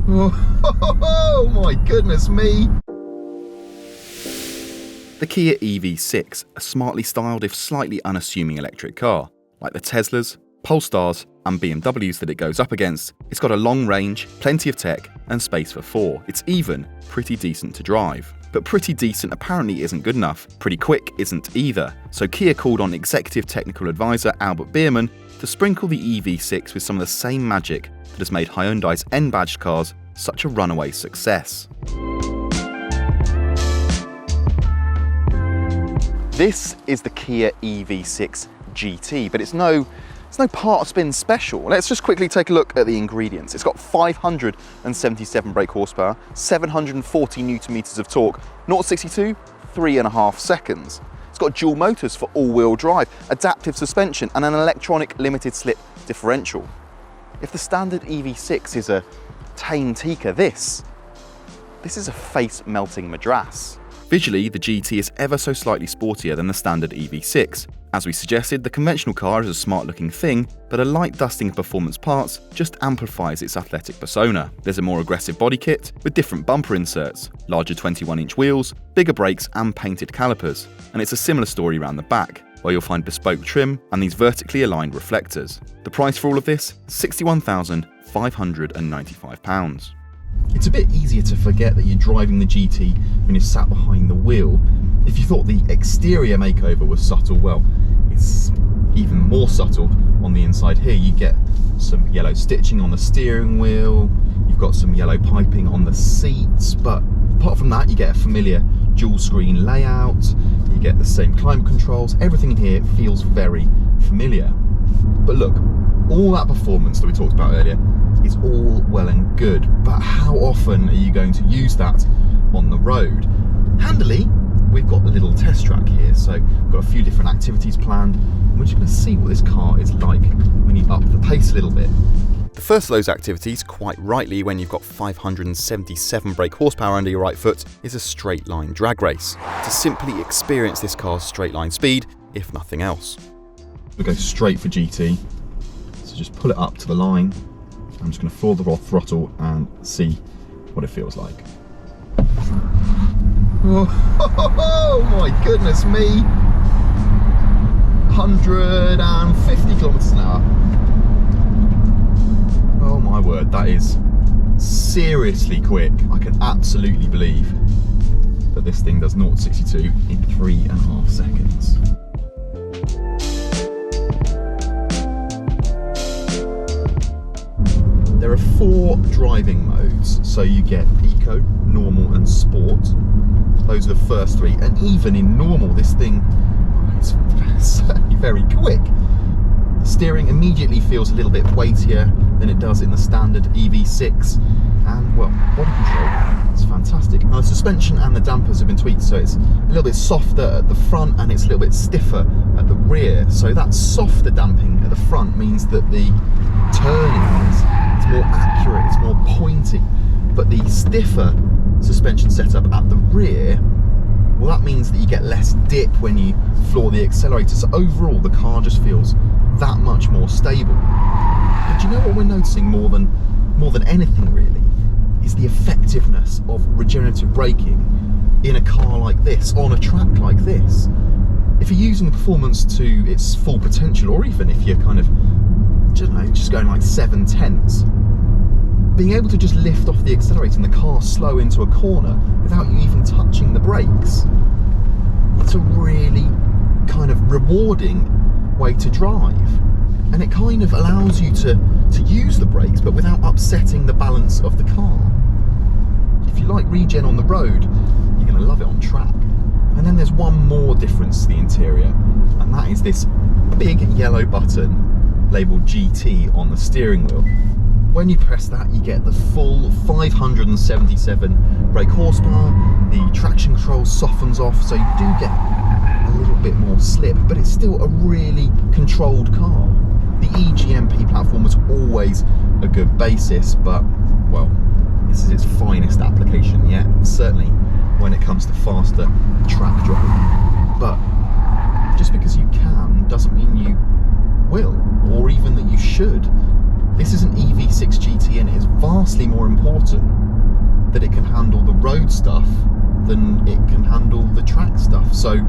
Oh my goodness me! The Kia EV6, a smartly styled if slightly unassuming electric car. Like the Teslas, Polestars and BMWs that it goes up against, it's got a long range, plenty of tech and space for four. It's even pretty decent to drive. But pretty decent apparently isn't good enough. Pretty quick isn't either. So Kia called on Executive Technical Advisor Albert Biermann to sprinkle the EV6 with some of the same magic that has made Hyundai's N-badged cars such a runaway success. This is the Kia EV6 GT, but it's no part of spin special. Let's just quickly take a look at the ingredients. It's got 577 brake horsepower, 740 newton meters of torque, 0-62, 3.5 seconds. It's got dual motors for all-wheel drive, adaptive suspension, and an electronic limited slip differential. If the standard EV6 is a tame tikka, this is a face-melting madras. Visually, the GT is ever so slightly sportier than the standard EV6. As we suggested, the conventional car is a smart-looking thing, but a light dusting of performance parts just amplifies its athletic persona. There's a more aggressive body kit with different bumper inserts, larger 21-inch wheels, bigger brakes and painted calipers. And it's a similar story around the back, where you'll find bespoke trim and these vertically aligned reflectors. The price for all of this? £61,595. It's a bit easier to forget that you're driving the GT when you're sat behind the wheel. If you thought the exterior makeover was subtle, well, it's even more subtle on the inside here. You get some yellow stitching on the steering wheel, you've got some yellow piping on the seats, but apart from that, you get a familiar dual screen layout, you get the same climate controls, everything in here feels very familiar. But look, all that performance that we talked about earlier is all well and good, but how often are you going to use that on the road? Handily, we've got a little test track here, so we've got a few different activities planned, and we're just going to see what this car is like when you up the pace a little bit. The first of those activities, quite rightly when you've got 577 brake horsepower under your right foot, is a straight line drag race, to simply experience this car's straight line speed, if nothing else. We'll go straight for GT, so just pull it up to the line. I'm just going to full the throttle and see what it feels like. Oh my goodness me! 150 kilometers an hour. Oh my word, that is seriously quick. I can absolutely believe that this thing does 0-62 in 3.5 seconds. There are 4 driving modes, so you get Eco, Normal and Sport. Those are the first 3, and even in Normal this thing is certainly very quick. The steering immediately feels a little bit weightier than it does in the standard EV6, and well, body control, it's fantastic. Now the suspension and the dampers have been tweaked, so it's a little bit softer at the front and it's a little bit stiffer at the rear. So that softer damping at the front means that the turning is more accurate, it's more pointy, but the stiffer suspension setup at the rear, well, that means that you get less dip when you floor the accelerator. So overall, the car just feels that much more stable. But do you know what we're noticing more than anything really is the effectiveness of regenerative braking in a car like this, on a track like this. If you're using the performance to its full potential, or even if you're kind of, I don't know, just going like 7/10, being able to just lift off the accelerator and the car slow into a corner without you even touching the brakes, it's a really kind of rewarding way to drive. And it kind of allows you to use the brakes, but without upsetting the balance of the car. If you like regen on the road, you're going to love it on track. And then there's one more difference to the interior, and that is this big yellow button labelled GT on the steering wheel. When you press that, you get the full 577 brake horsepower, the traction control softens off, so you do get a little bit more slip, but it's still a really controlled car. The eGMP platform was always a good basis, but, well, this is its finest application yet, certainly when it comes to faster track driving. But just because you can doesn't mean you will, or even that you should. This is an EV6 GT and it is vastly immensely more important that it can handle the road stuff than it can handle the track stuff. So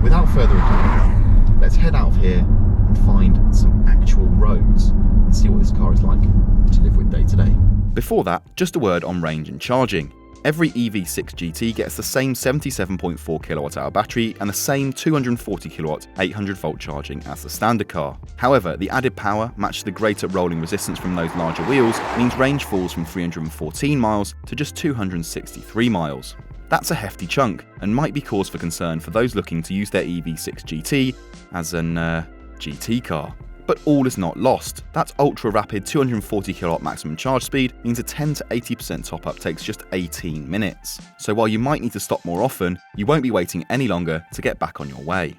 without further ado, let's head out of here and find some actual roads and see what this car is like to live with day to day. Before that, just a word on range and charging. Every EV6 GT gets the same 77.4 kWh battery and the same 240 kW 800 volt charging as the standard car. However, the added power matched the greater rolling resistance from those larger wheels means range falls from 314 miles to just 263 miles. That's a hefty chunk and might be cause for concern for those looking to use their EV6 GT as an GT car. But all is not lost. That ultra-rapid 240 kW maximum charge speed means a 10 to 80% top-up takes just 18 minutes. So while you might need to stop more often, you won't be waiting any longer to get back on your way.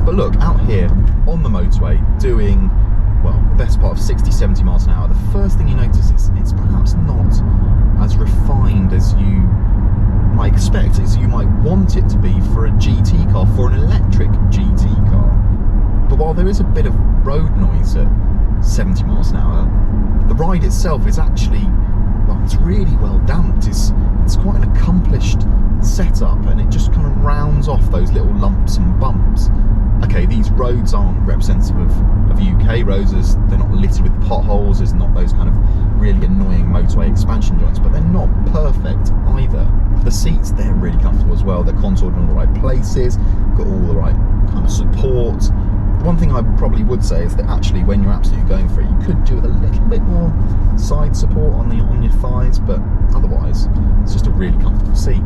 But look, out here on the motorway doing, well, the best part of 60-70 miles an hour, the first thing you notice is it's perhaps not as refined as you might expect, as you might want it to be for a GT car, for an electric GT car. But while there is a bit of road noise at 70 miles an hour, the ride itself is actually, well, it's really well damped. It's quite an accomplished setup, and it just kind of rounds off those little lumps and bumps. Okay, these roads aren't representative of UK roads, as they're not littered with potholes, there's not those kind of really annoying motorway expansion joints, but they're not perfect either. The seats, they're really comfortable as well, they're contoured in all the right places, got all the right kind of support. One thing I probably would say is that actually when you're absolutely going for it, you could do with a little bit more side support on your thighs, but otherwise it's just a really comfortable seat.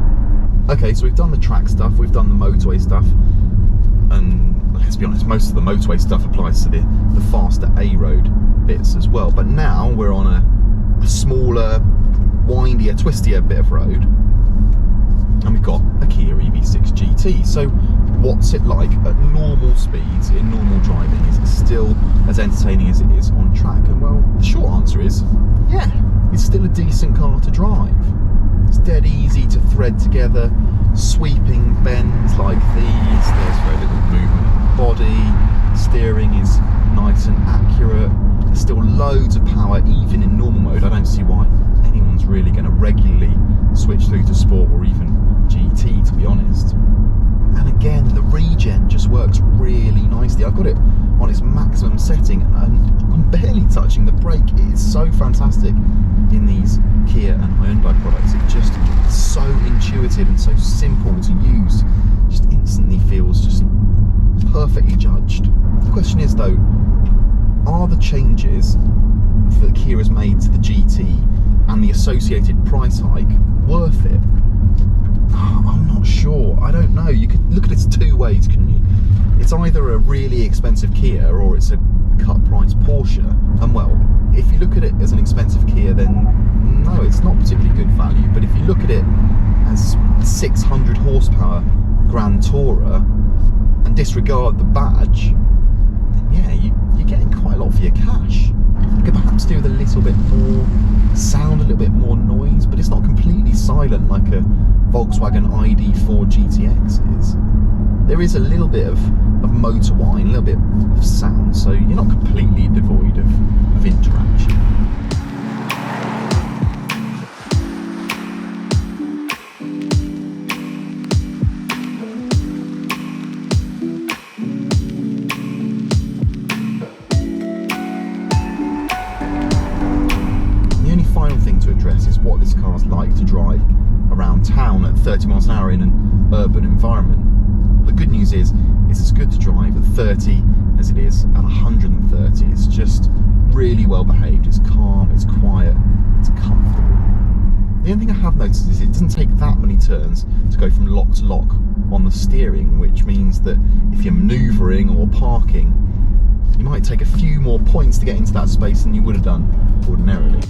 Okay, so we've done the track stuff, we've done the motorway stuff, and let's be honest, most of the motorway stuff applies to the faster A-road bits as well. But now we're on a smaller, windier, twistier bit of road, and we've got a Kia EV6 GT. So what's it like at normal speeds, in normal driving? Is it still as entertaining as it is on track? And well, the short answer is, yeah, it's still a decent car to drive. It's dead easy to thread together sweeping bends like these. There's very little movement in the body. Steering is nice and accurate. There's still loads of power even in normal mode. I don't see why anyone's really going to regularly switch through to sport or even GT, to be honest. And again, the regen just works really nicely. I've got it on its maximum setting and I'm barely touching the brake. It is so fantastic in these Kia and Hyundai products. It just is so intuitive and so simple to use. Just instantly feels just perfectly judged. The question is though, are the changes that Kia has made to the GT and the associated price hike worth it? I'm not sure. I don't know. You could look at it two ways, couldn't you? It's either a really expensive Kia or it's a cut price Porsche. And well, if you look at it as an expensive Kia, then no, it's not particularly good value. But if you look at it as 600 horsepower Grand Tourer and disregard the badge, then yeah, you're getting quite a lot for your cash. You could perhaps do with a little bit more sound, a little bit more noise, but it's not completely silent like a Volkswagen ID4 GTX is. There is a little bit of motor whine, a little bit of sound, so you're not completely devoid of interaction. Is what this car's like to drive around town at 30 miles an hour in an urban environment. The good news is it's as good to drive at 30 as it is at 130. It's just really well behaved, it's calm, it's quiet, it's comfortable. The only thing I have noticed is it doesn't take that many turns to go from lock to lock on the steering, which means that if you're manoeuvring or parking, you might take a few more points to get into that space than you would have done ordinarily.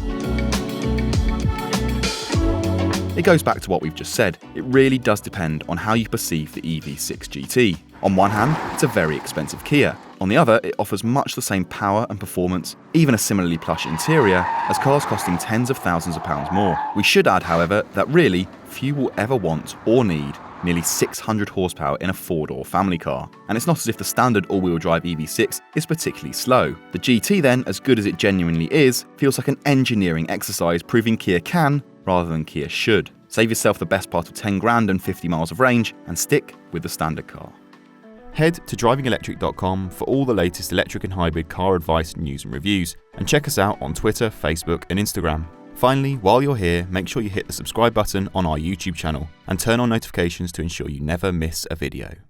It goes back to what we've just said. It really does depend on how you perceive the EV6 GT. On one hand, it's a very expensive Kia. On the other, it offers much the same power and performance, even a similarly plush interior, as cars costing tens of thousands of pounds more. We should add, however, that really few will ever want or need nearly 600 horsepower in a 4-door family car. And it's not as if the standard all-wheel drive EV6 is particularly slow. The GT then, as good as it genuinely is, feels like an engineering exercise proving Kia can rather than Kia should. Save yourself the best part of 10 grand and 50 miles of range and stick with the standard car. Head to DrivingElectric.com for all the latest electric and hybrid car advice, news and reviews, and check us out on Twitter, Facebook and Instagram. Finally, while you're here, make sure you hit the subscribe button on our YouTube channel and turn on notifications to ensure you never miss a video.